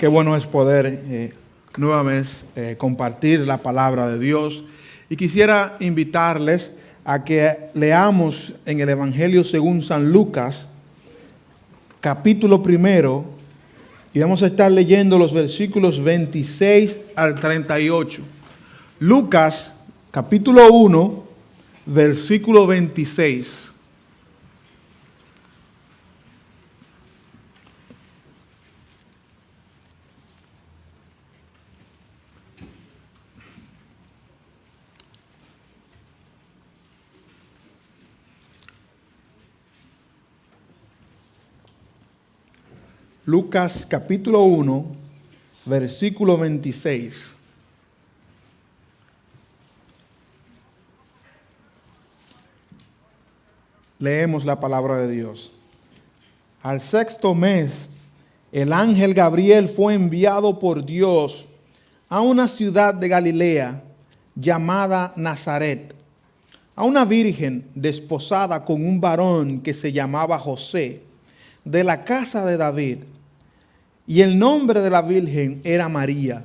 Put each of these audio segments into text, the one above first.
Qué bueno es poder nuevamente compartir la palabra de Dios. Y quisiera invitarles a que leamos en el Evangelio según San Lucas, capítulo 1, y vamos a estar leyendo los versículos 26 al 38. Lucas, capítulo 1, versículo 26. Lucas capítulo 1, versículo 26. Leemos la palabra de Dios. Al sexto mes, el ángel Gabriel fue enviado por Dios a una ciudad de Galilea llamada Nazaret, a una virgen desposada con un varón que se llamaba José, de la casa de David. Y el nombre de la virgen era María.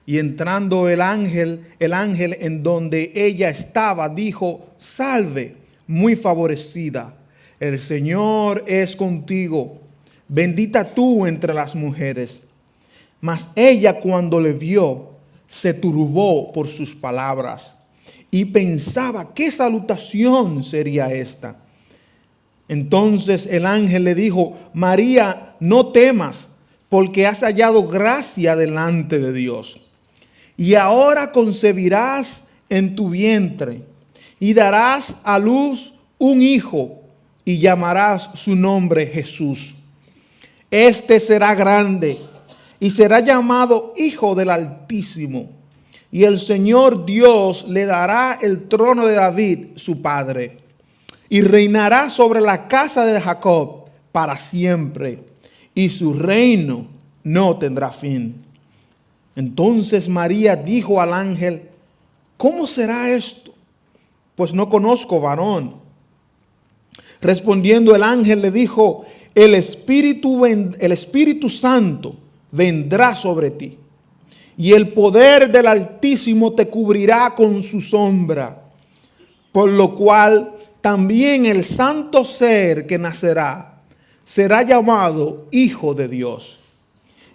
Y entrando el ángel en donde ella estaba, dijo: Salve, muy favorecida, el Señor es contigo, bendita tú entre las mujeres. Mas ella, cuando le vio, se turbó por sus palabras y pensaba qué salutación sería esta. Entonces el ángel le dijo: María, no temas, porque has hallado gracia delante de Dios. Y ahora concebirás en tu vientre y darás a luz un hijo y llamarás su nombre Jesús. Este será grande y será llamado Hijo del Altísimo. Y el Señor Dios le dará el trono de David, su padre, y reinará sobre la casa de Jacob para siempre, y su reino no tendrá fin. Entonces María dijo al ángel: ¿Cómo será esto? Pues no conozco varón. Respondiendo el ángel le dijo: el Espíritu Santo vendrá sobre ti, y el poder del Altísimo te cubrirá con su sombra, por lo cual también el santo ser que nacerá será llamado Hijo de Dios.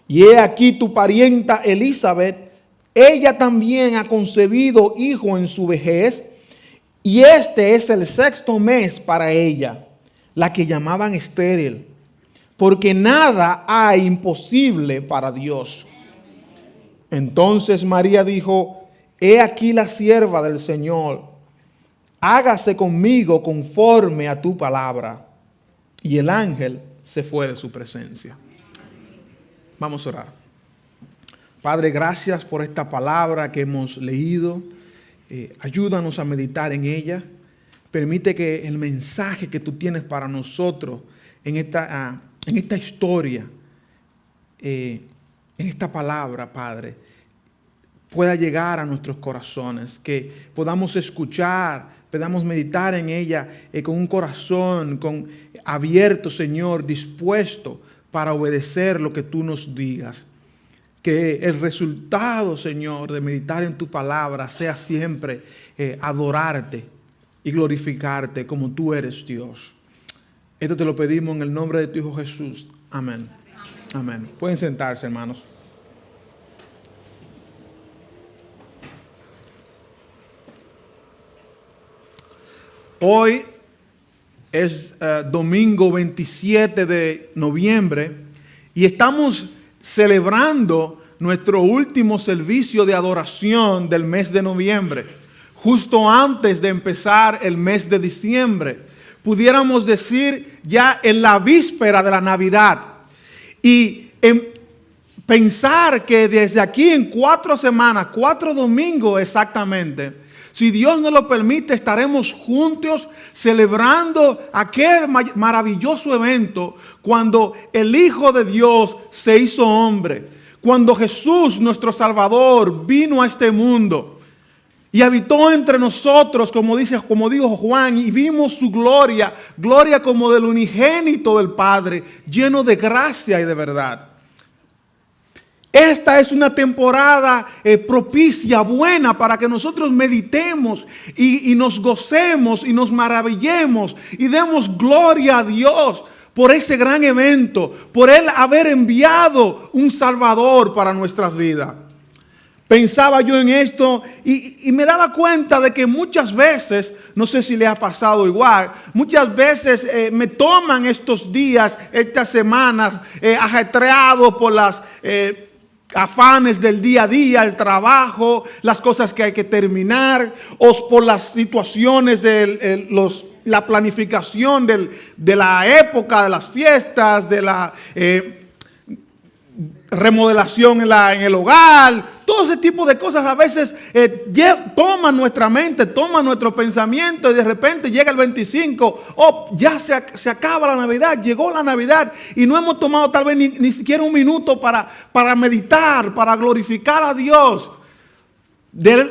Y he aquí tu parienta Elizabeth, ella también ha concebido hijo en su vejez, y este es el sexto mes para ella, la que llamaban estéril, porque nada hay imposible para Dios. Entonces María dijo: He aquí la sierva del Señor, hágase conmigo conforme a tu palabra. Y el ángel se fue de su presencia. Vamos a orar. Padre, gracias por esta palabra que hemos leído. Ayúdanos a meditar en ella. Permite que el mensaje que tú tienes para nosotros en esta historia, en esta palabra, Padre, pueda llegar a nuestros corazones, que podamos escuchar, podamos meditar en ella con un corazón abierto, Señor, dispuesto para obedecer lo que tú nos digas. Que el resultado, Señor, de meditar en tu palabra sea siempre adorarte y glorificarte como tú eres Dios. Esto te lo pedimos en el nombre de tu Hijo Jesús. Amén. Amén. Pueden sentarse, hermanos. Hoy es domingo 27 de noviembre y estamos celebrando nuestro último servicio de adoración del mes de noviembre, justo antes de empezar el mes de diciembre. Pudiéramos decir ya en la víspera de la Navidad. Y pensar que desde aquí en 4 semanas, 4 domingos exactamente, si Dios nos lo permite, estaremos juntos celebrando aquel maravilloso evento cuando el Hijo de Dios se hizo hombre, cuando Jesús, nuestro Salvador, vino a este mundo y habitó entre nosotros, como dijo Juan, y vimos su gloria, gloria como del unigénito del Padre, lleno de gracia y de verdad. esta es una temporada propicia, buena, para que nosotros meditemos y nos gocemos y nos maravillemos y demos gloria a Dios por ese gran evento, por Él haber enviado un Salvador para nuestras vidas. Pensaba yo en esto y me daba cuenta de que muchas veces, no sé si le ha pasado igual, muchas veces me toman estos días, estas semanas, ajetreados por las afanes del día a día, el trabajo, las cosas que hay que terminar, o por las situaciones de la planificación de la época, de las fiestas, de la remodelación en el hogar. Todo ese tipo de cosas a veces toman nuestra mente, toman nuestro pensamiento, y de repente llega el 25, ya se acaba la Navidad, llegó la Navidad y no hemos tomado tal vez ni siquiera un minuto para meditar, para glorificar a Dios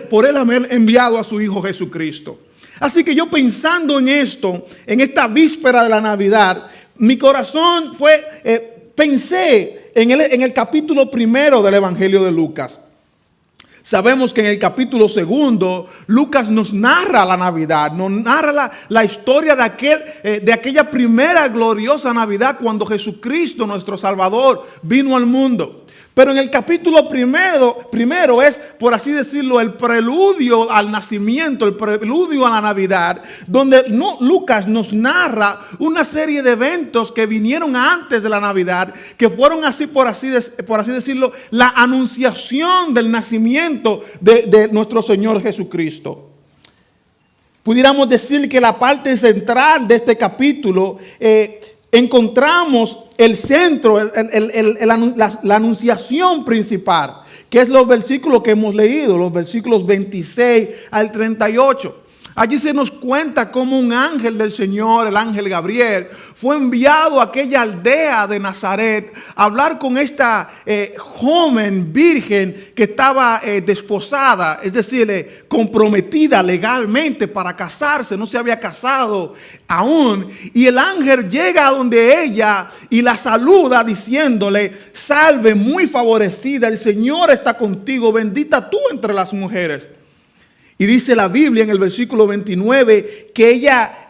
por Él haber enviado a su Hijo Jesucristo. Así que yo, pensando en esto, en esta víspera de la Navidad, mi corazón pensé en el capítulo 1 del Evangelio de Lucas. Sabemos que en el capítulo 2, Lucas nos narra la Navidad, nos narra la historia de aquella primera gloriosa Navidad cuando Jesucristo, nuestro Salvador, vino al mundo. Pero en el capítulo primero es, por así decirlo, el preludio al nacimiento, el preludio a la Navidad, donde Lucas nos narra una serie de eventos que vinieron antes de la Navidad, que fueron así, por así decirlo, la anunciación del nacimiento de nuestro Señor Jesucristo. Pudiéramos decir que la parte central de este capítulo encontramos el centro, la anunciación principal, que es los versículos que hemos leído, los versículos 26 al 38. Allí se nos cuenta cómo un ángel del Señor, el ángel Gabriel, fue enviado a aquella aldea de Nazaret a hablar con esta joven virgen que estaba desposada, es decir, comprometida legalmente para casarse, no se había casado aún. Y el ángel llega a donde ella y la saluda diciéndole: salve, muy favorecida, el Señor está contigo, bendita tú entre las mujeres. Y dice la Biblia en el versículo 29 que ella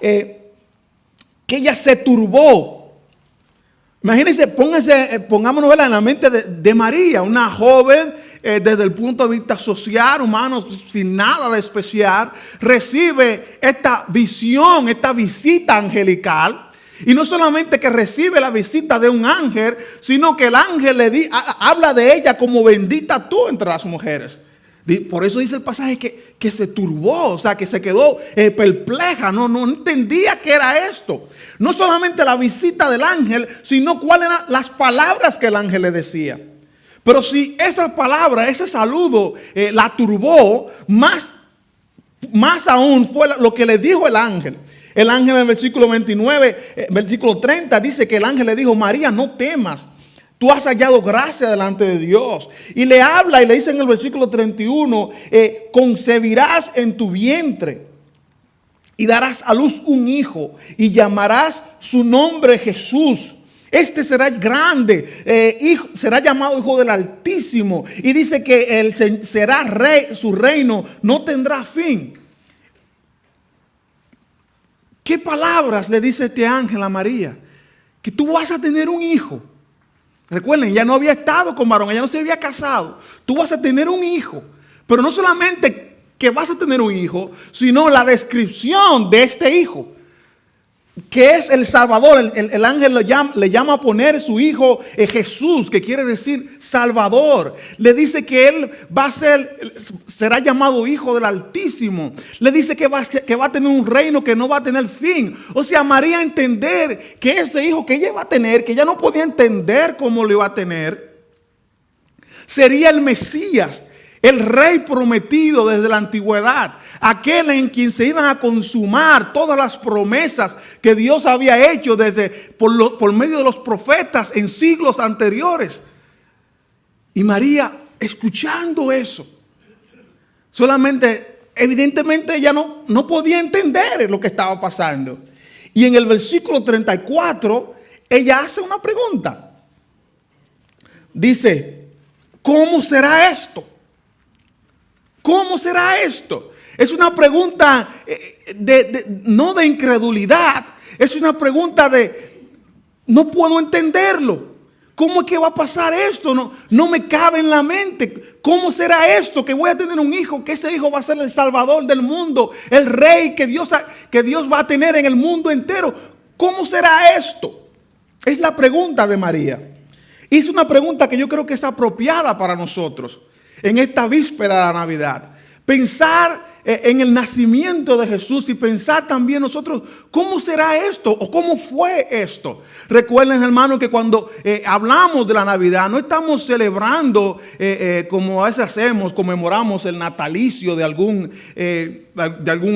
se turbó. Imagínense, pongámonos en la mente de María, una joven desde el punto de vista social, humano, sin nada de especial, recibe esta visión, esta visita angelical. Y no solamente que recibe la visita de un ángel, sino que el ángel habla de ella como bendita tú entre las mujeres. Por eso dice el pasaje que se turbó, o sea, que se quedó perpleja, no entendía qué era esto. No solamente la visita del ángel, sino cuáles eran las palabras que el ángel le decía. Pero si esa palabra, ese saludo la turbó, más aún fue lo que le dijo el ángel. El ángel en el versículo 29, versículo 30, dice que el ángel le dijo: María, no temas. Tú has hallado gracia delante de Dios. Y le habla y le dice en el versículo 31, concebirás en tu vientre y darás a luz un hijo y llamarás su nombre Jesús. Este será grande, será llamado Hijo del Altísimo. Y dice que él será rey, su reino no tendrá fin. ¿Qué palabras le dice este ángel a María? Que tú vas a tener un hijo. Recuerden, ella no había estado con varón, ella no se había casado. Tú vas a tener un hijo. Pero no solamente que vas a tener un hijo, sino la descripción de este hijo, que es el Salvador. El ángel le llama a poner su hijo Jesús, que quiere decir Salvador. Le dice que él será llamado Hijo del Altísimo. Le dice que va a tener un reino que no va a tener fin. O sea, María entender que ese hijo que ella va a tener, que ella no podía entender cómo lo iba a tener, sería el Mesías, el rey prometido desde la antigüedad. Aquel en quien se iban a consumar todas las promesas que Dios había hecho por medio de los profetas en siglos anteriores. Y María, escuchando eso, evidentemente ella no podía entender lo que estaba pasando. Y en el versículo 34, ella hace una pregunta. Dice: ¿cómo será esto? ¿Cómo será esto? Es una pregunta no de incredulidad, es una pregunta de no puedo entenderlo. ¿Cómo es que va a pasar esto? No me cabe en la mente. ¿Cómo será esto? Que voy a tener un hijo, que ese hijo va a ser el salvador del mundo, el rey que Dios va a tener en el mundo entero. ¿Cómo será esto? Es la pregunta de María. Y es una pregunta que yo creo que es apropiada para nosotros en esta víspera de la Navidad. Pensar en el nacimiento de Jesús y pensar también nosotros, ¿cómo será esto? ¿O cómo fue esto? Recuerden, hermanos, que cuando hablamos de la Navidad, no estamos celebrando como a veces hacemos, conmemoramos el natalicio de algún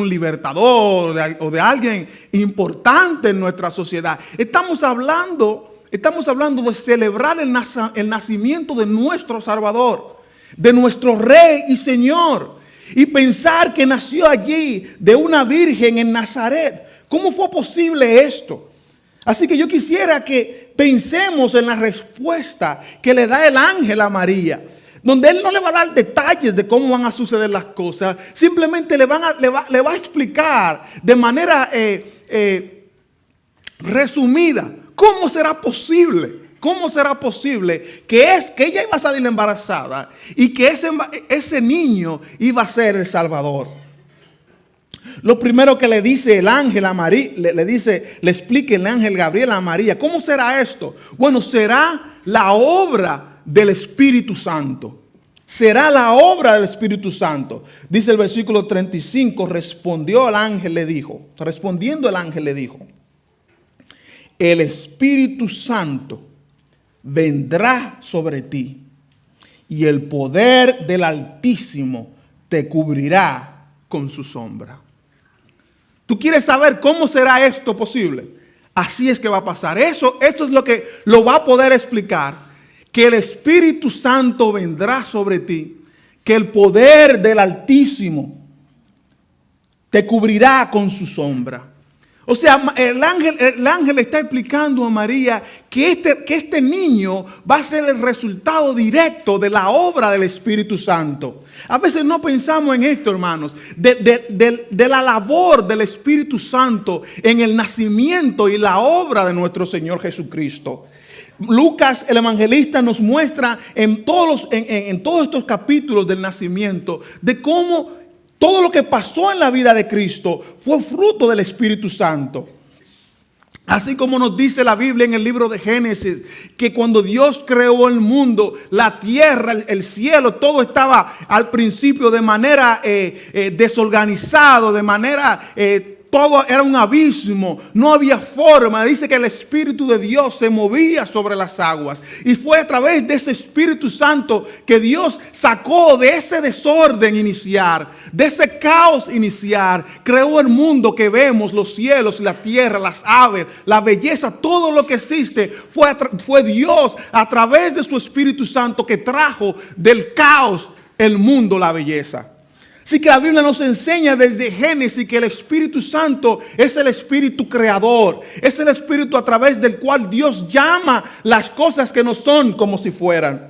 libertador o de alguien importante en nuestra sociedad. Estamos hablando de celebrar el nacimiento de nuestro Salvador, de nuestro Rey y Señor. Y pensar que nació allí de una virgen en Nazaret. ¿Cómo fue posible esto? Así que yo quisiera que pensemos en la respuesta que le da el ángel a María, donde él no le va a dar detalles de cómo van a suceder las cosas. Simplemente le va a explicar de manera resumida cómo será posible. ¿Cómo será posible que ella iba a salir embarazada y que ese niño iba a ser el Salvador? Lo primero que le dice el ángel a María, le explica el ángel Gabriel a María, ¿cómo será esto? Bueno, será la obra del Espíritu Santo. Será la obra del Espíritu Santo. Dice el versículo 35, respondiendo el ángel le dijo, el Espíritu Santo vendrá sobre ti y el poder del Altísimo te cubrirá con su sombra. ¿Tú quieres saber cómo será esto posible? Así es que va a pasar. Esto es lo que lo va a poder explicar. Que el Espíritu Santo vendrá sobre ti, que el poder del Altísimo te cubrirá con su sombra. O sea, el ángel está explicando a María que este niño va a ser el resultado directo de la obra del Espíritu Santo. A veces no pensamos en esto, hermanos, de la labor del Espíritu Santo en el nacimiento y la obra de nuestro Señor Jesucristo. Lucas, el evangelista, nos muestra en todos estos capítulos del nacimiento de cómo todo lo que pasó en la vida de Cristo fue fruto del Espíritu Santo. Así como nos dice la Biblia en el libro de Génesis, que cuando Dios creó el mundo, la tierra, el cielo, todo estaba al principio de manera desorganizado, de manera todo era un abismo, no había forma. Dice que el Espíritu de Dios se movía sobre las aguas. Y fue a través de ese Espíritu Santo que Dios sacó de ese desorden iniciar, de ese caos iniciar. Creó el mundo que vemos, los cielos, la tierra, las aves, la belleza, todo lo que existe. Fue Dios a través de su Espíritu Santo que trajo del caos el mundo, la belleza. Así que la Biblia nos enseña desde Génesis que el Espíritu Santo es el Espíritu creador. Es el Espíritu a través del cual Dios llama las cosas que no son como si fueran.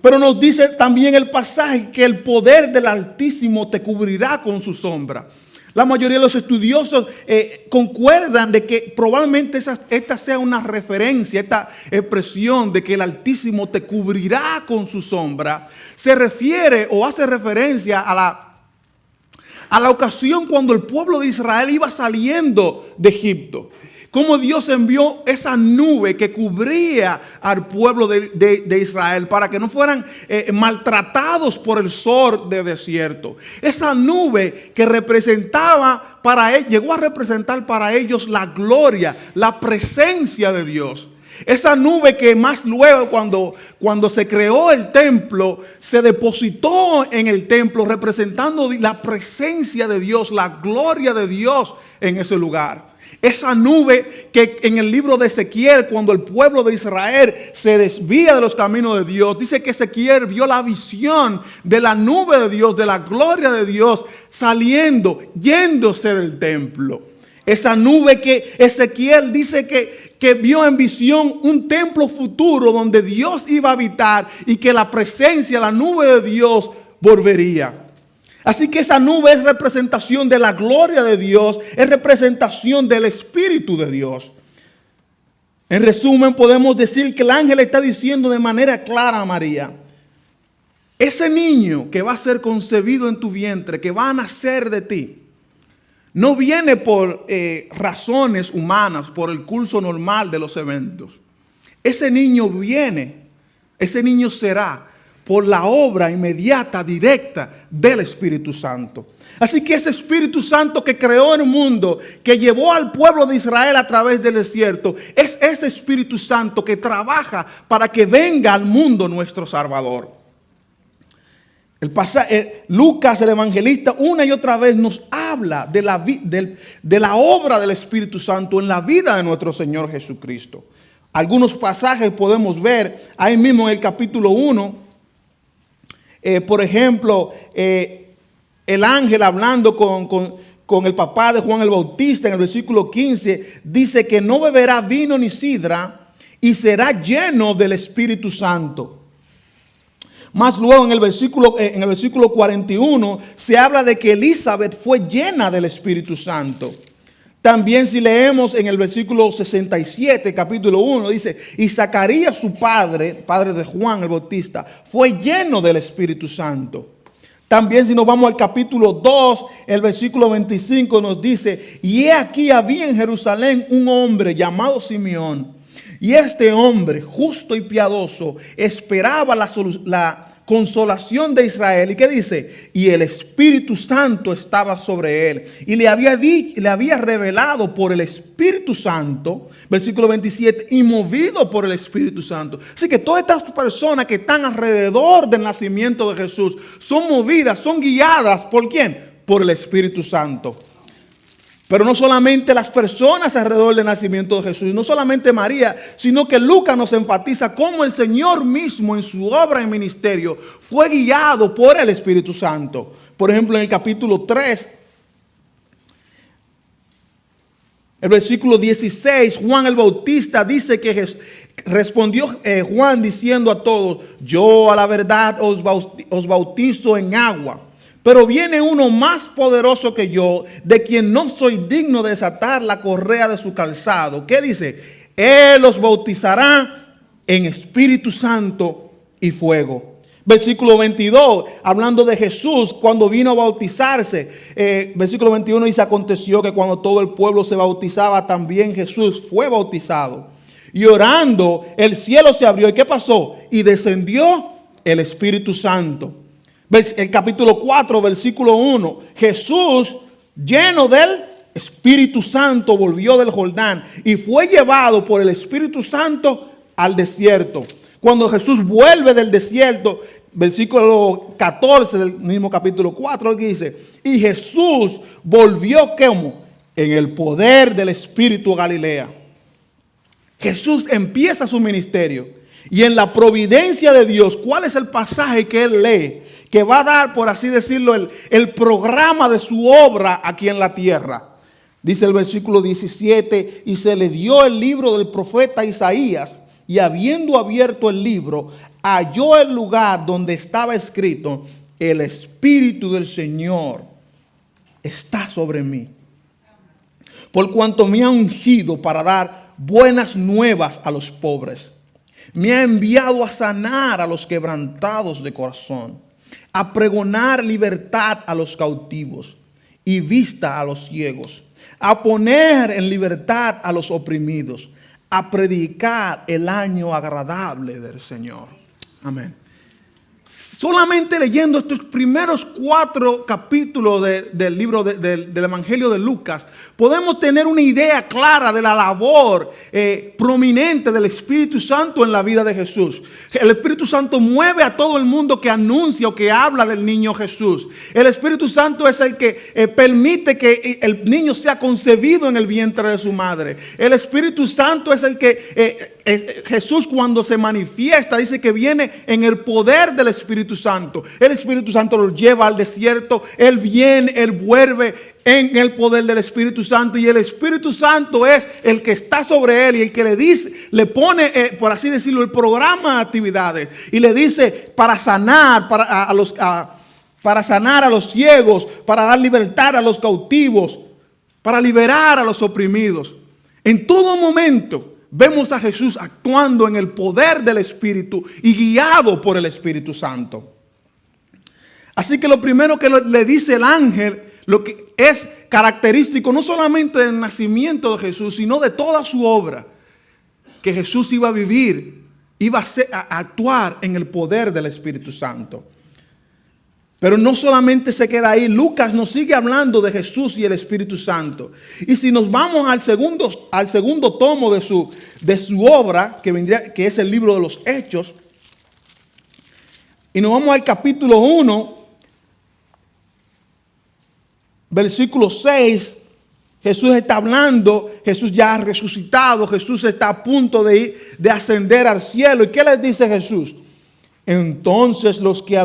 Pero nos dice también el pasaje que el poder del Altísimo te cubrirá con su sombra. La mayoría de los estudiosos concuerdan de que probablemente esta sea una referencia, esta expresión de que el Altísimo te cubrirá con su sombra. Se refiere o hace referencia a la ocasión cuando el pueblo de Israel iba saliendo de Egipto. Cómo Dios envió esa nube que cubría al pueblo de Israel para que no fueran maltratados por el sol del desierto. Esa nube que representaba llegó a representar para ellos la gloria, la presencia de Dios. Esa nube que más luego cuando se creó el templo, se depositó en el templo representando la presencia de Dios, la gloria de Dios en ese lugar. Esa nube que en el libro de Ezequiel, cuando el pueblo de Israel se desvía de los caminos de Dios, dice que Ezequiel vio la visión de la nube de Dios, de la gloria de Dios, yéndose del templo. Esa nube que Ezequiel dice que vio en visión un templo futuro donde Dios iba a habitar y que la presencia, la nube de Dios volvería. Así que esa nube es representación de la gloria de Dios, es representación del Espíritu de Dios. En resumen, podemos decir que el ángel está diciendo de manera clara a María: ese niño que va a ser concebido en tu vientre, que va a nacer de ti, no viene por razones humanas, por el curso normal de los eventos. Ese niño será por la obra inmediata, directa del Espíritu Santo. Así que ese Espíritu Santo que creó el mundo, que llevó al pueblo de Israel a través del desierto, es ese Espíritu Santo que trabaja para que venga al mundo nuestro Salvador. Lucas, el evangelista, una y otra vez nos habla de la obra del Espíritu Santo en la vida de nuestro Señor Jesucristo. Algunos pasajes podemos ver ahí mismo en el capítulo 1. Por ejemplo, el ángel hablando con el papá de Juan el Bautista en el versículo 15, dice que no beberá vino ni sidra y será lleno del Espíritu Santo. Más luego en el versículo 41 se habla de que Elizabeth fue llena del Espíritu Santo. También si leemos en el versículo 67, capítulo 1, dice: y Zacarías su padre de Juan el Bautista, fue lleno del Espíritu Santo. También si nos vamos al capítulo 2, el versículo 25 nos dice: y he aquí había en Jerusalén un hombre llamado Simeón. Y este hombre, justo y piadoso, esperaba la consolación de Israel. ¿Y qué dice? Y el Espíritu Santo estaba sobre él. Y le había revelado por el Espíritu Santo, versículo 27, y movido por el Espíritu Santo. Así que todas estas personas que están alrededor del nacimiento de Jesús son movidas, son guiadas. ¿Por quién? Por el Espíritu Santo. Pero no solamente las personas alrededor del nacimiento de Jesús, no solamente María, sino que Lucas nos enfatiza cómo el Señor mismo en su obra y ministerio fue guiado por el Espíritu Santo. Por ejemplo, en el capítulo 3, el versículo 16, Juan el Bautista dice que respondió Juan diciendo a todos: yo a la verdad os bautizo en agua. Pero viene uno más poderoso que yo, de quien no soy digno de desatar la correa de su calzado. ¿Qué dice? Él os bautizará en Espíritu Santo y fuego. Versículo 22, hablando de Jesús cuando vino a bautizarse. Versículo 21 dice: aconteció que cuando todo el pueblo se bautizaba, también Jesús fue bautizado. Y orando, el cielo se abrió. ¿Y qué pasó? Y descendió el Espíritu Santo. El capítulo 4, versículo 1. Jesús, lleno del Espíritu Santo, volvió del Jordán y fue llevado por el Espíritu Santo al desierto. Cuando Jesús vuelve del desierto, versículo 14 del mismo capítulo 4, dice: y Jesús volvió ¿cómo? En el poder del Espíritu a Galilea. Jesús empieza su ministerio y en la providencia de Dios, ¿cuál es el pasaje que él lee? Que va a dar, por así decirlo, el programa de su obra aquí en la tierra. Dice el versículo 17: y se le dio el libro del profeta Isaías, y habiendo abierto el libro, halló el lugar donde estaba escrito: el Espíritu del Señor está sobre mí, por cuanto me ha ungido para dar buenas nuevas a los pobres. Me ha enviado a sanar a los quebrantados de corazón, a pregonar libertad a los cautivos y vista a los ciegos, a poner en libertad a los oprimidos, a predicar el año agradable del Señor. Amén. Solamente leyendo estos primeros 4 capítulos del libro del Evangelio de Lucas, podemos tener una idea clara de la labor prominente del Espíritu Santo en la vida de Jesús. El Espíritu Santo mueve a todo el mundo que anuncia o que habla del niño Jesús. El Espíritu Santo es el que permite que el niño sea concebido en el vientre de su madre. El Espíritu Santo es el que Jesús, cuando se manifiesta, dice que viene en el poder del Espíritu Espíritu Santo. El Espíritu Santo lo lleva al desierto. Él viene, Él vuelve en el poder del Espíritu Santo. Y el Espíritu Santo es el que está sobre Él y el que le dice, le pone, por así decirlo, el programa de actividades. Y le dice para sanar, para sanar a los ciegos, para dar libertad a los cautivos, para liberar a los oprimidos. En todo momento vemos a Jesús actuando en el poder del Espíritu y guiado por el Espíritu Santo. Así que lo primero que le dice el ángel, lo que es característico no solamente del nacimiento de Jesús, sino de toda su obra, que Jesús iba a vivir, iba a actuar en el poder del Espíritu Santo. Pero no solamente se queda ahí, Lucas nos sigue hablando de Jesús y el Espíritu Santo. Y si nos vamos al segundo tomo de su obra, que es el libro de los Hechos, y nos vamos al capítulo 1, versículo 6, Jesús está hablando, Jesús ya ha resucitado, Jesús está a punto de ascender al cielo. ¿Y qué les dice Jesús? Entonces los que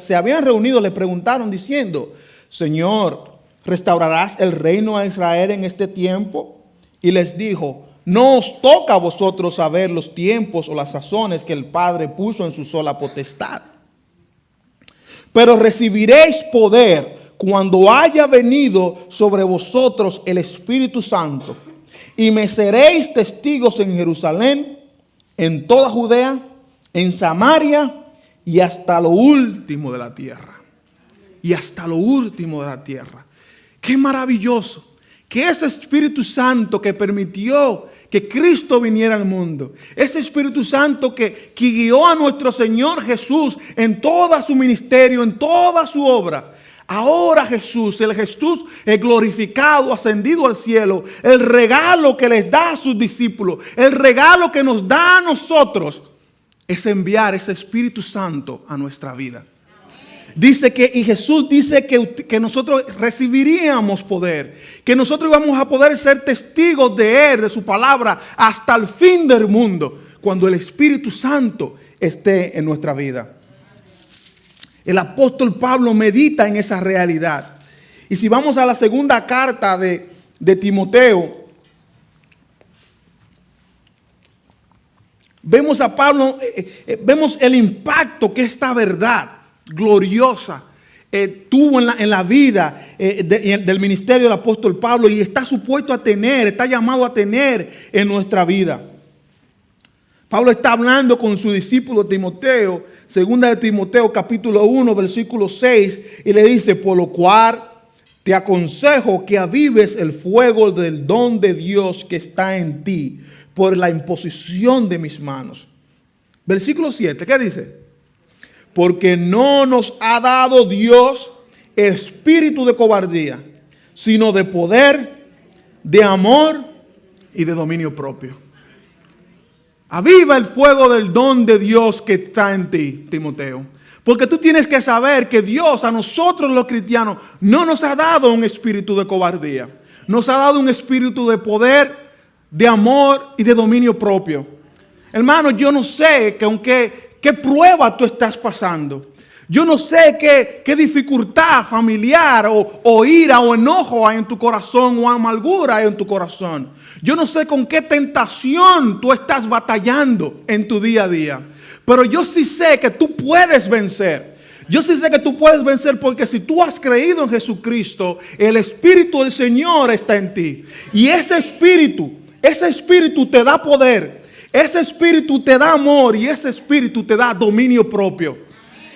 se habían reunido le preguntaron diciendo, Señor, ¿restaurarás el reino a Israel en este tiempo? Y les dijo, no os toca a vosotros saber los tiempos o las sazones que el Padre puso en su sola potestad. Pero recibiréis poder cuando haya venido sobre vosotros el Espíritu Santo. Y me seréis testigos en Jerusalén, en toda Judea, en Samaria y hasta lo último de la tierra. Y hasta lo último de la tierra. Qué maravilloso que ese Espíritu Santo que permitió que Cristo viniera al mundo, ese Espíritu Santo que guió a nuestro Señor Jesús en todo su ministerio, en toda su obra. Ahora Jesús, el Jesús glorificado, ascendido al cielo, el regalo que les da a sus discípulos, el regalo que nos da a nosotros, es enviar ese Espíritu Santo a nuestra vida. Dice que, y Jesús dice que nosotros recibiríamos poder, que nosotros íbamos a poder ser testigos de Él, de su palabra, hasta el fin del mundo, cuando el Espíritu Santo esté en nuestra vida. El apóstol Pablo medita en esa realidad. Y si vamos a la segunda carta de Timoteo, vemos a Pablo, vemos el impacto que esta verdad gloriosa tuvo en la vida del ministerio del apóstol Pablo y está supuesto a tener, está llamado a tener en nuestra vida. Pablo está hablando con su discípulo Timoteo, segunda de Timoteo capítulo 1 versículo 6, y le dice, por lo cual te aconsejo que avives el fuego del don de Dios que está en ti, por la imposición de mis manos. Versículo 7, ¿qué dice? Porque no nos ha dado Dios espíritu de cobardía, sino de poder, de amor y de dominio propio. Aviva el fuego del don de Dios que está en ti, Timoteo. Porque tú tienes que saber que Dios a nosotros los cristianos no nos ha dado un espíritu de cobardía. Nos ha dado un espíritu de poder, de amor y de dominio propio. Hermano, yo no sé qué prueba tú estás pasando. Yo no sé qué dificultad familiar o ira o enojo hay en tu corazón o amargura hay en tu corazón. Yo no sé con qué tentación tú estás batallando en tu día a día. Pero yo sí sé que tú puedes vencer. Yo sí sé que tú puedes vencer porque si tú has creído en Jesucristo, el Espíritu del Señor está en ti. Y ese Espíritu te da poder. Ese Espíritu te da amor y ese Espíritu te da dominio propio.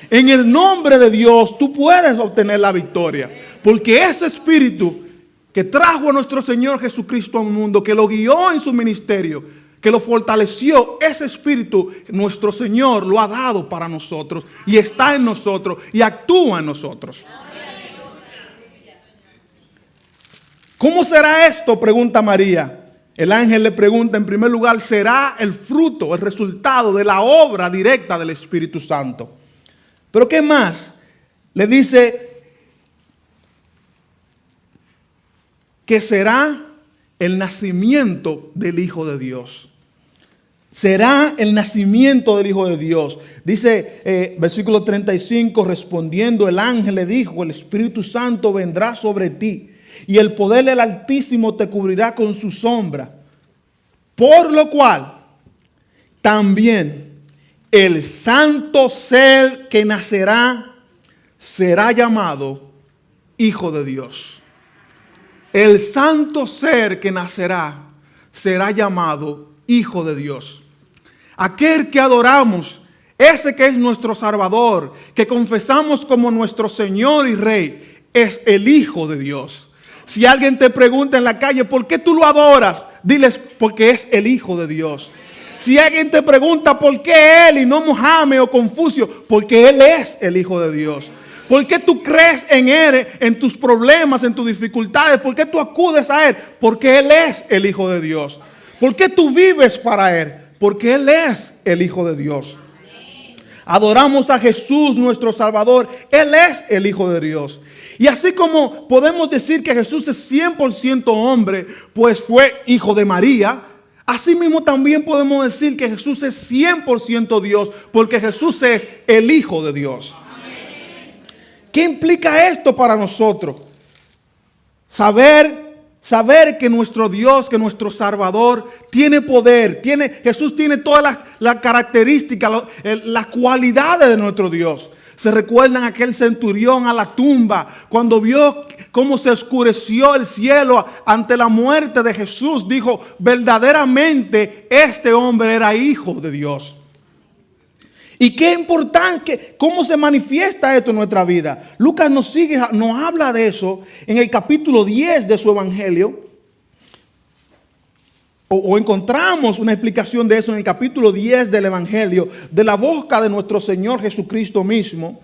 En el nombre de Dios tú puedes obtener la victoria. Porque ese Espíritu que trajo a nuestro Señor Jesucristo al mundo, que lo guió en su ministerio, que lo fortaleció, ese Espíritu nuestro Señor lo ha dado para nosotros y está en nosotros y actúa en nosotros. ¿Cómo será esto?, pregunta María. El ángel le pregunta, en primer lugar, será el fruto, el resultado de la obra directa del Espíritu Santo. Pero ¿qué más? Le dice que será el nacimiento del Hijo de Dios. será el nacimiento del Hijo de Dios. Dice versículo 35, respondiendo el ángel le dijo, el Espíritu Santo vendrá sobre ti y el poder del Altísimo te cubrirá con su sombra. Por lo cual, también el santo ser que nacerá será llamado Hijo de Dios. El santo ser que nacerá será llamado Hijo de Dios. Aquel que adoramos, ese que es nuestro Salvador, que confesamos como nuestro Señor y Rey, es el Hijo de Dios. Si alguien te pregunta en la calle, ¿por qué tú lo adoras? Diles, porque es el Hijo de Dios. Si alguien te pregunta, ¿por qué él y no Mohammed o Confucio? Porque él es el Hijo de Dios. ¿Por qué tú crees en él, en tus problemas, en tus dificultades? ¿Por qué tú acudes a él? Porque él es el Hijo de Dios. ¿Por qué tú vives para él? Porque él es el Hijo de Dios. Adoramos a Jesús, nuestro Salvador. Él es el Hijo de Dios. Y así como podemos decir que Jesús es 100% hombre, pues fue hijo de María, así mismo también podemos decir que Jesús es 100% Dios, porque Jesús es el Hijo de Dios. ¿Qué implica esto para nosotros? Saber que nuestro Dios, que nuestro Salvador tiene poder, Jesús tiene todas las características, las cualidades de nuestro Dios. Se recuerdan aquel centurión a la tumba cuando vio cómo se oscureció el cielo ante la muerte de Jesús. Dijo, verdaderamente este hombre era hijo de Dios. Y qué importante, cómo se manifiesta esto en nuestra vida. Lucas nos habla de eso en el capítulo 10 de su evangelio. O encontramos una explicación de eso en el capítulo 10 del evangelio, de la boca de nuestro Señor Jesucristo mismo.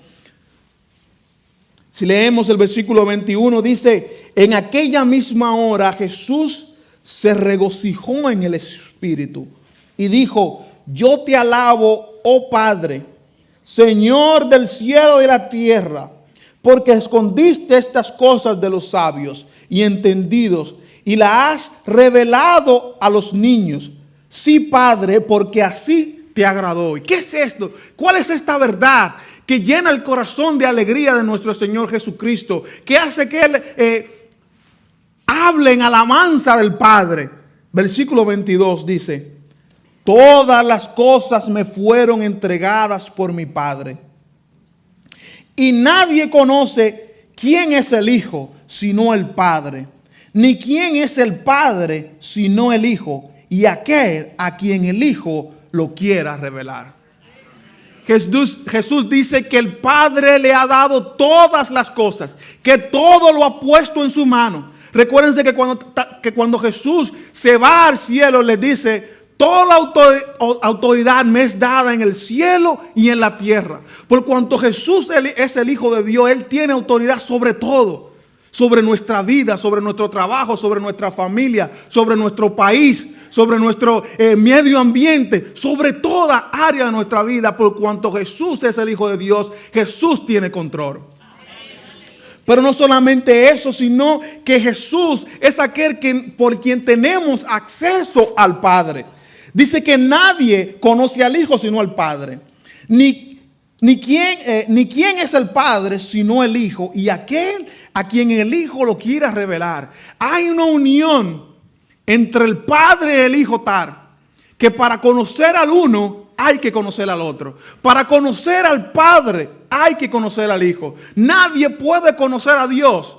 Si leemos el versículo 21, dice, en aquella misma hora Jesús se regocijó en el Espíritu y dijo, yo te alabo, oh Padre, Señor del cielo y de la tierra, porque escondiste estas cosas de los sabios y entendidos y las has revelado a los niños. Sí, Padre, porque así te agradó. ¿Y qué es esto? ¿Cuál es esta verdad que llena el corazón de alegría de nuestro Señor Jesucristo? Que hace que Él hable en alabanza del Padre. Versículo 22 dice, todas las cosas me fueron entregadas por mi Padre. Y nadie conoce quién es el Hijo, sino el Padre. Ni quién es el Padre, sino el Hijo. Y aquel a quien el Hijo lo quiera revelar. Jesús dice que el Padre le ha dado todas las cosas. Que todo lo ha puesto en su mano. Recuérdense que cuando Jesús se va al cielo, le dice, toda autoridad me es dada en el cielo y en la tierra. Por cuanto Jesús es el Hijo de Dios, Él tiene autoridad sobre todo. Sobre nuestra vida, sobre nuestro trabajo, sobre nuestra familia, sobre nuestro país, sobre nuestro medio ambiente, sobre toda área de nuestra vida. Por cuanto Jesús es el Hijo de Dios, Jesús tiene control. Pero no solamente eso, sino que Jesús es aquel por quien tenemos acceso al Padre. Dice que nadie conoce al Hijo sino al Padre. Ni quién es el Padre sino el Hijo y aquel a quien el Hijo lo quiera revelar. Hay una unión entre el Padre y el Hijo tal que para conocer al uno hay que conocer al otro. Para conocer al Padre hay que conocer al Hijo. Nadie puede conocer a Dios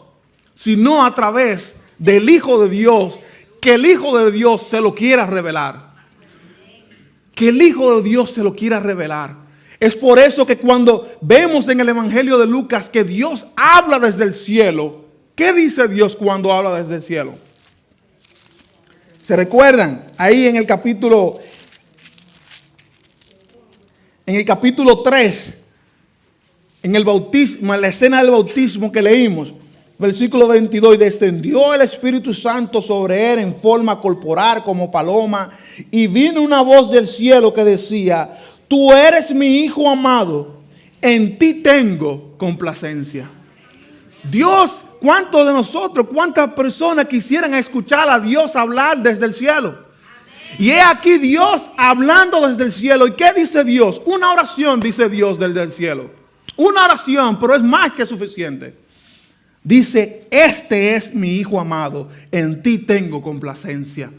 sino a través del Hijo de Dios, que el Hijo de Dios se lo quiera revelar. Que el Hijo de Dios se lo quiera revelar. Es por eso que cuando vemos en el Evangelio de Lucas que Dios habla desde el cielo, ¿qué dice Dios cuando habla desde el cielo? ¿Se recuerdan? Ahí en el capítulo 3, en el bautismo, en la escena del bautismo que leímos, versículo 22, y descendió el Espíritu Santo sobre él en forma corporal como paloma, y vino una voz del cielo que decía, tú eres mi Hijo amado, en ti tengo complacencia. Dios, ¿cuántos de nosotros, cuántas personas quisieran escuchar a Dios hablar desde el cielo? Y he aquí Dios hablando desde el cielo. ¿Y qué dice Dios? Una oración, dice Dios desde el cielo. Una oración, pero es más que suficiente. Dice, este es mi Hijo amado, en ti tengo complacencia.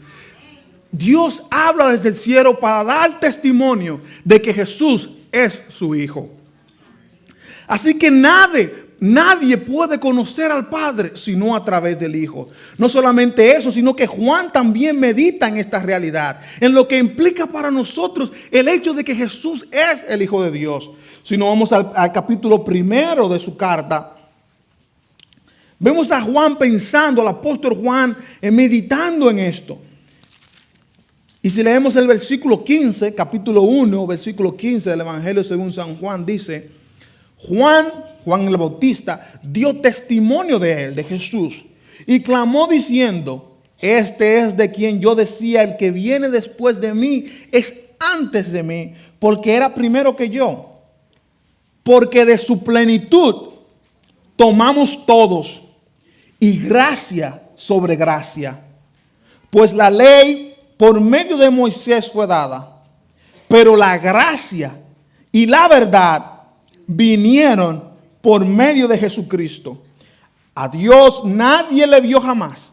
Dios habla desde el cielo para dar testimonio de que Jesús es su Hijo. Así que nadie puede conocer al Padre sino a través del Hijo. No solamente eso, sino que Juan también medita en esta realidad, en lo que implica para nosotros el hecho de que Jesús es el Hijo de Dios. Si nos vamos al capítulo 1 de su carta, vemos a Juan pensando, al apóstol Juan, meditando en esto. Y si leemos el versículo 15, capítulo 1, versículo 15 del Evangelio según San Juan, dice, Juan el Bautista, dio testimonio de él, de Jesús, y clamó diciendo, este es de quien yo decía, el que viene después de mí es antes de mí, porque era primero que yo. Porque de su plenitud tomamos todos, y gracia sobre gracia. Pues la ley por medio de Moisés fue dada, pero la gracia y la verdad vinieron por medio de Jesucristo. A Dios nadie le vio jamás.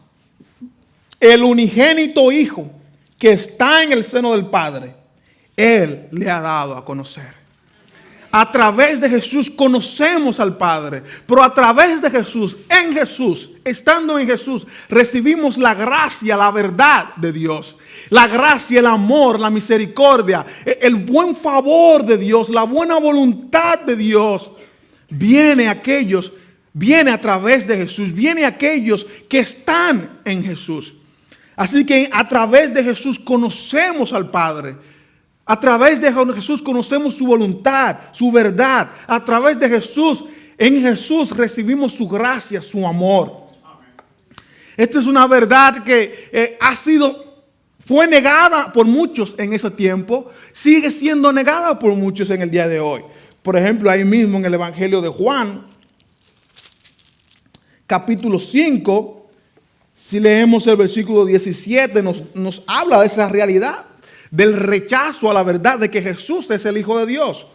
El unigénito Hijo que está en el seno del Padre, Él le ha dado a conocer. A través de Jesús conocemos al Padre, pero a través de Jesús, en Jesús, estando en Jesús, recibimos la gracia, la verdad de Dios. La gracia, el amor, la misericordia, el buen favor de Dios, la buena voluntad de Dios, viene a través de Jesús, viene a aquellos que están en Jesús. Así que a través de Jesús conocemos al Padre. A través de Jesús conocemos su voluntad, su verdad. A través de Jesús, en Jesús recibimos su gracia, su amor. Esta es una verdad que fue negada por muchos en ese tiempo, sigue siendo negada por muchos en el día de hoy. Por ejemplo, ahí mismo en el Evangelio de Juan, capítulo 5, si leemos el versículo 17, nos habla de esa realidad, del rechazo a la verdad de que Jesús es el Hijo de Dios.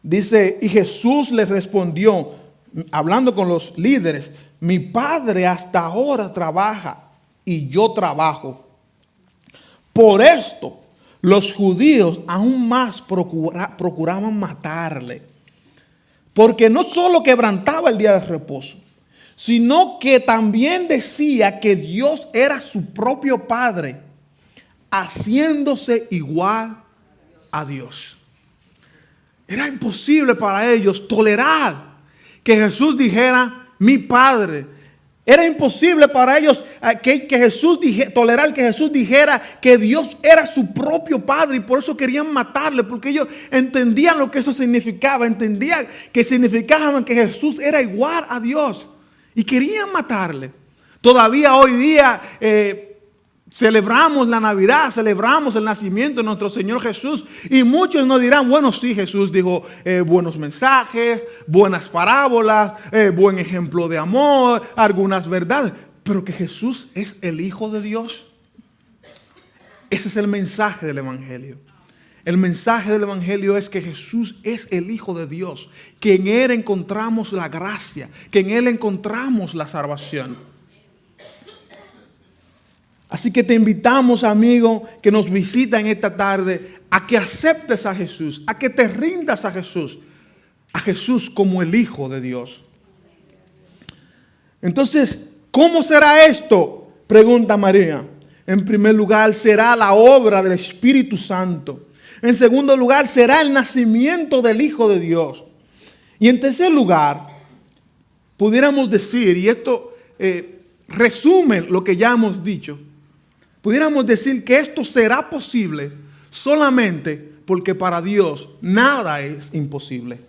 Dice, y Jesús les respondió, hablando con los líderes, mi Padre hasta ahora trabaja y yo trabajo. Por esto, los judíos aún más procuraban matarle, porque no solo quebrantaba el día de reposo, sino que también decía que Dios era su propio Padre, haciéndose igual a Dios. Era imposible para ellos tolerar que Jesús dijera, mi Padre. Era imposible para ellos tolerar que Jesús dijera que Dios era su propio Padre, y por eso querían matarle, porque ellos entendían lo que eso significaba, entendían que significaba que Jesús era igual a Dios. Y querían matarle. Todavía hoy día celebramos la Navidad, celebramos el nacimiento de nuestro Señor Jesús. Y muchos nos dirán, bueno, sí, Jesús dijo buenos mensajes, buenas parábolas, buen ejemplo de amor, algunas verdades. Pero que Jesús es el Hijo de Dios. Ese es el mensaje del Evangelio. El mensaje del Evangelio es que Jesús es el Hijo de Dios, que en Él encontramos la gracia, que en Él encontramos la salvación. Así que te invitamos, amigo, que nos visita en esta tarde, a que aceptes a Jesús, a que te rindas a Jesús como el Hijo de Dios. Entonces, ¿cómo será esto? Pregunta María. En primer lugar, será la obra del Espíritu Santo. En segundo lugar, será el nacimiento del Hijo de Dios. Y en tercer lugar, pudiéramos decir, y esto resume lo que ya hemos dicho, pudiéramos decir que esto será posible solamente porque para Dios nada es imposible.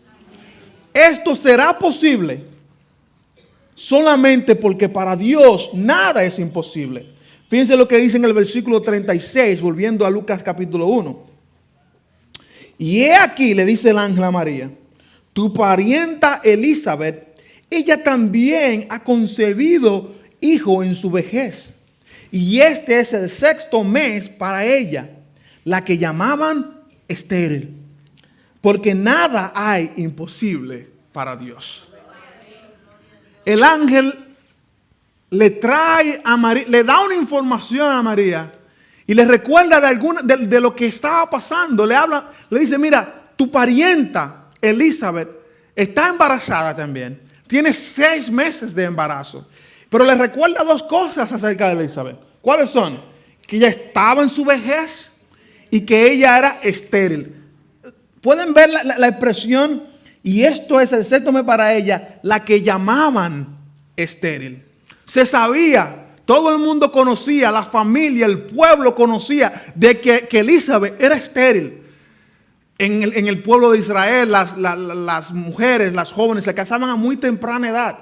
Esto será posible solamente porque para Dios nada es imposible. Fíjense lo que dice en el versículo 36, volviendo a Lucas capítulo 1. Y he aquí, le dice el ángel a María, tu parienta Elizabeth, ella también ha concebido hijo en su vejez. y este es el 6º mes para ella, la que llamaban estéril, porque nada hay imposible para Dios. El ángel le trae a María, le da una información a María y le recuerda de lo que estaba pasando. Le habla, le dice, mira, tu parienta Elizabeth está embarazada también. Tiene 6 meses de embarazo. Pero le recuerda 2 cosas acerca de Elizabeth. ¿Cuáles son? Que ella estaba en su vejez y que ella era estéril. Pueden ver la expresión, y esto es el 6º mes para ella, la que llamaban estéril. Se sabía, todo el mundo conocía, la familia, el pueblo conocía de que Elizabeth era estéril. En el pueblo de Israel, las mujeres, las jóvenes se casaban a muy temprana edad.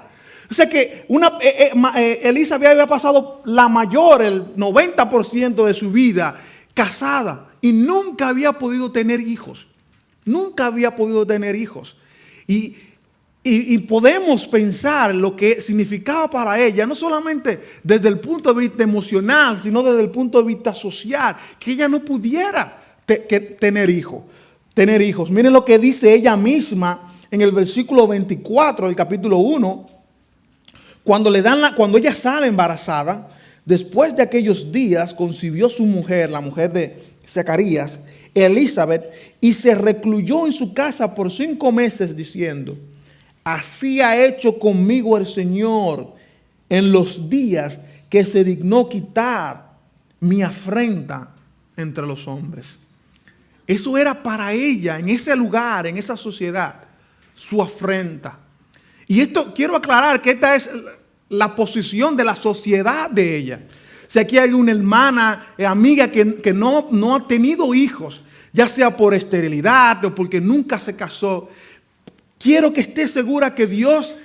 O sea que Elizabeth había pasado la mayor, el 90% de su vida casada y nunca había podido tener hijos. Nunca había podido tener hijos. Y podemos pensar lo que significaba para ella, no solamente desde el punto de vista emocional, sino desde el punto de vista social, que ella no pudiera tener hijos. Miren lo que dice ella misma en el versículo 24 del capítulo 1, cuando ella sale embarazada. Después de aquellos días concibió su mujer, la mujer de Zacarías, Elizabeth, y se recluyó en su casa por 5 meses diciendo: así ha hecho conmigo el Señor en los días que se dignó quitar mi afrenta entre los hombres. Eso era para ella, en ese lugar, en esa sociedad, su afrenta. Y esto quiero aclarar que esta es la posición de la sociedad de ella. Si aquí hay una hermana, amiga que no ha tenido hijos, ya sea por esterilidad o porque nunca se casó, quiero que estés segura que Dios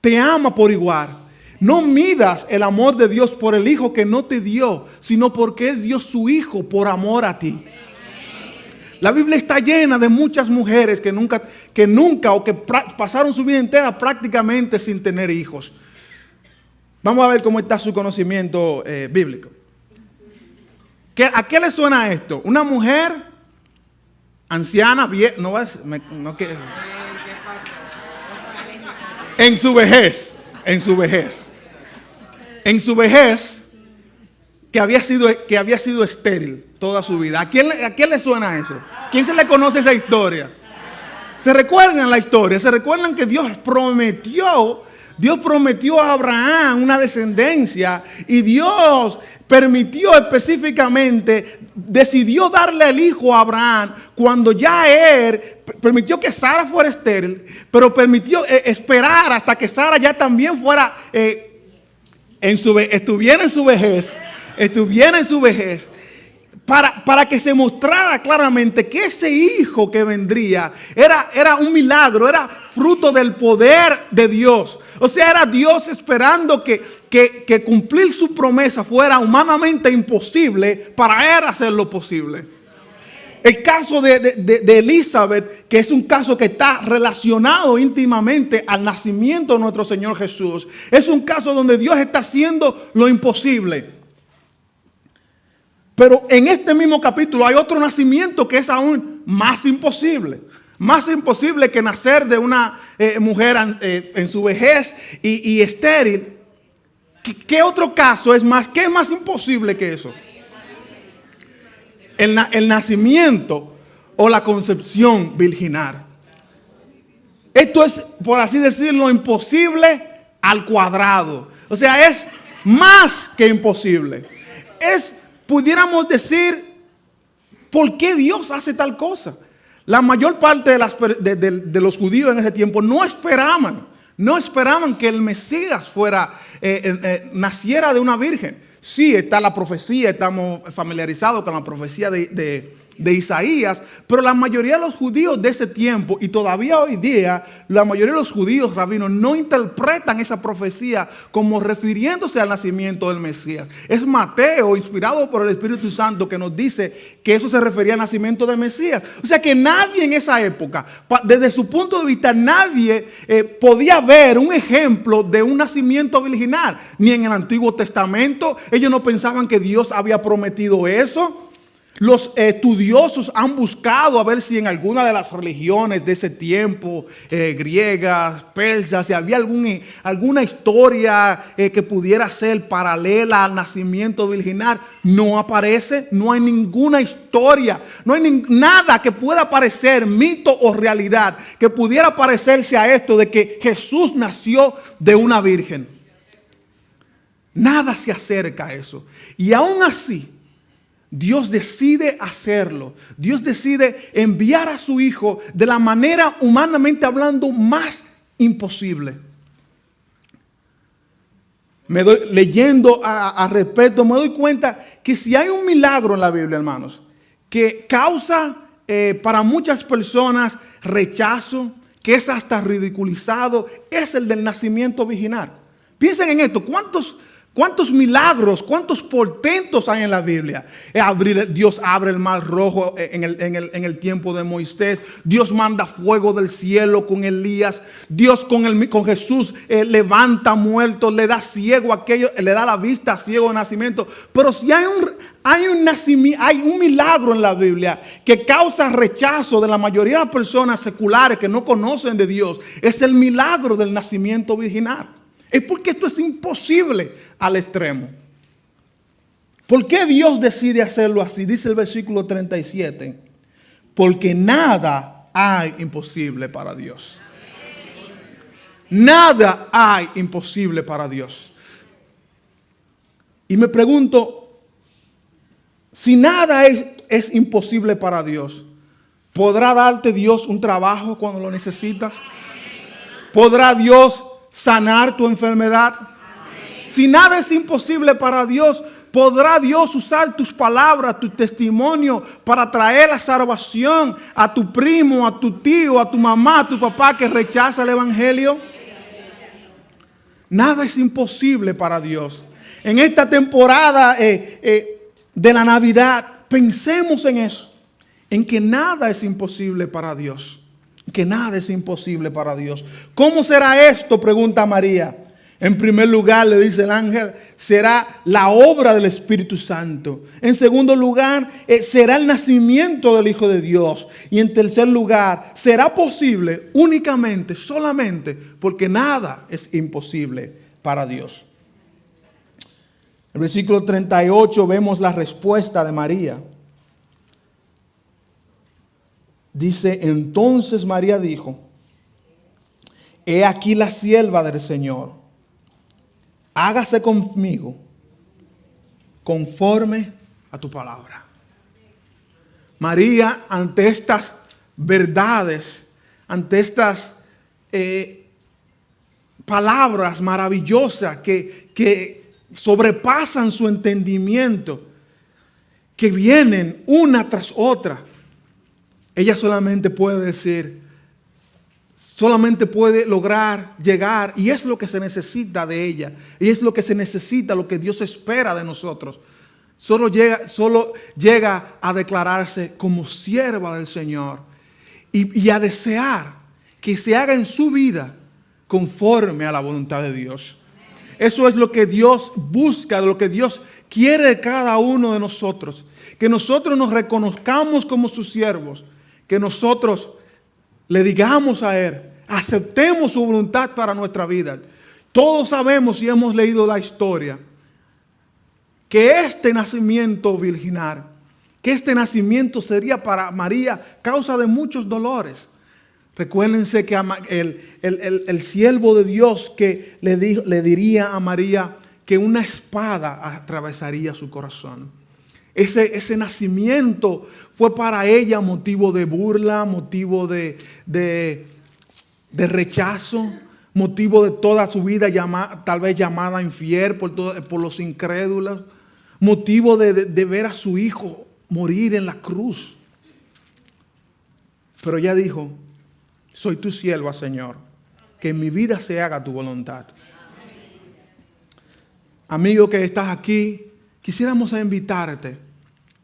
te ama por igual. No midas el amor de Dios por el hijo que no te dio, sino porque Él dio su hijo por amor a ti. La Biblia está llena de muchas mujeres que nunca pasaron su vida entera prácticamente sin tener hijos. Vamos a ver cómo está su conocimiento bíblico. ¿A qué le suena esto? Una mujer anciana, en su vejez, que había sido estéril toda su vida. ¿A quién le suena eso? ¿Quién se le conoce esa historia? ¿Se recuerdan la historia? ¿Se recuerdan que Dios prometió a Abraham una descendencia y Dios permitió específicamente, decidió darle el hijo a Abraham cuando ya permitió que Sara fuera estéril, pero permitió esperar hasta que Sara ya también estuviera en su vejez, para que se mostrara claramente que ese hijo que vendría era un milagro, era fruto del poder de Dios. O sea, era Dios esperando que cumplir su promesa fuera humanamente imposible para Él hacer lo posible. El caso de Elizabeth, que es un caso que está relacionado íntimamente al nacimiento de nuestro Señor Jesús, es un caso donde Dios está haciendo lo imposible. Pero en este mismo capítulo hay otro nacimiento que es aún más imposible. Más imposible que nacer de una mujer en su vejez y estéril. ¿Qué otro caso es más? ¿Qué es más imposible que eso? El nacimiento o la concepción virginal. Esto es, por así decirlo, imposible al cuadrado. O sea, es más que imposible. Pudiéramos decir, ¿por qué Dios hace tal cosa? La mayor parte de los judíos en ese tiempo no esperaban que el Mesías naciera de una virgen. Sí, está la profecía, estamos familiarizados con la profecía de de Isaías, pero la mayoría de los judíos de ese tiempo, y todavía hoy día, la mayoría de los judíos rabinos no interpretan esa profecía como refiriéndose al nacimiento del Mesías. Es Mateo, inspirado por el Espíritu Santo, que nos dice que eso se refería al nacimiento del Mesías. O sea que nadie en esa época, desde su punto de vista, nadie podía ver un ejemplo de un nacimiento virginal, ni en el Antiguo Testamento. Ellos no pensaban que Dios había prometido eso. Los estudiosos han buscado a ver si en alguna de las religiones de ese tiempo, griegas, persas, si había alguna historia que pudiera ser paralela al nacimiento virginal. No aparece, no hay ninguna historia, no hay nada que pueda parecer mito o realidad que pudiera parecerse a esto de que Jesús nació de una virgen. Nada se acerca a eso. Y aún así, Dios decide hacerlo. Dios decide enviar a su Hijo de la manera, humanamente hablando, más imposible. Leyendo al respecto, me doy cuenta que si hay un milagro en la Biblia, hermanos, que causa para muchas personas rechazo, que es hasta ridiculizado, es el del nacimiento virginal. Piensen en esto, ¿cuántos milagros, cuántos portentos hay en la Biblia? Dios abre el mar rojo en el tiempo de Moisés. Dios manda fuego del cielo con Elías. Dios con Jesús levanta muertos, le da ciego a aquello, le da la vista a ciego de nacimiento. Pero si hay un milagro en la Biblia que causa rechazo de la mayoría de las personas seculares que no conocen de Dios, es el milagro del nacimiento virginal. Es porque esto es imposible al extremo. ¿Por qué Dios decide hacerlo así? Dice el versículo 37. Porque nada hay imposible para Dios. Nada hay imposible para Dios. Y me pregunto, si nada es imposible para Dios, ¿podrá darte Dios un trabajo cuando lo necesitas? ¿Podrá Dios sanar tu enfermedad? Amén. Si nada es imposible para Dios, ¿podrá Dios usar tus palabras, tu testimonio para traer la salvación a tu primo, a tu tío, a tu mamá, a tu papá que rechaza el evangelio? Nada es imposible para Dios. En esta temporada de la Navidad, pensemos en eso, en que nada es imposible para Dios. Que nada es imposible para Dios. ¿Cómo será esto?, pregunta María. En primer lugar, le dice el ángel, será la obra del Espíritu Santo. En segundo lugar, será el nacimiento del Hijo de Dios. Y en tercer lugar, será posible únicamente, solamente, porque nada es imposible para Dios. En el versículo 38 vemos la respuesta de María. Dice, entonces María dijo, he aquí la sierva del Señor, hágase conmigo conforme a tu palabra. María, ante estas verdades, ante estas palabras maravillosas que sobrepasan su entendimiento, que vienen una tras otra, ella solamente puede decir, solamente puede lograr llegar, y es lo que se necesita de ella, y es lo que se necesita, lo que Dios espera de nosotros. Solo llega a declararse como sierva del Señor y a desear que se haga en su vida conforme a la voluntad de Dios. Eso es lo que Dios busca, lo que Dios quiere de cada uno de nosotros. Que nosotros nos reconozcamos como sus siervos. Que nosotros le digamos a Él, aceptemos su voluntad para nuestra vida. Todos sabemos y hemos leído la historia que este nacimiento virginal, que este nacimiento sería para María causa de muchos dolores. Recuérdense que el siervo de Dios que le diría a María que una espada atravesaría su corazón. Ese nacimiento fue para ella motivo de burla, motivo de rechazo, motivo de toda su vida tal vez llamada infiel por los incrédulos, motivo de ver a su hijo morir en la cruz. Pero ella dijo, soy tu sierva, Señor, que en mi vida se haga tu voluntad. Amigo que estás aquí, quisiéramos invitarte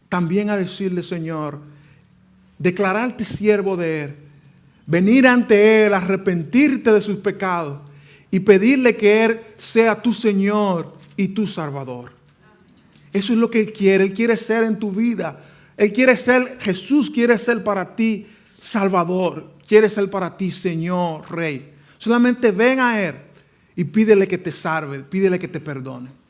también a decirle, Señor, declararte siervo de Él, venir ante Él, arrepentirte de sus pecados y pedirle que Él sea tu Señor y tu Salvador. Eso es lo que Él quiere ser en tu vida. Él quiere ser, Jesús quiere ser para ti Salvador, quiere ser para ti Señor, Rey. Solamente ven a Él y pídele que te salve, pídele que te perdone.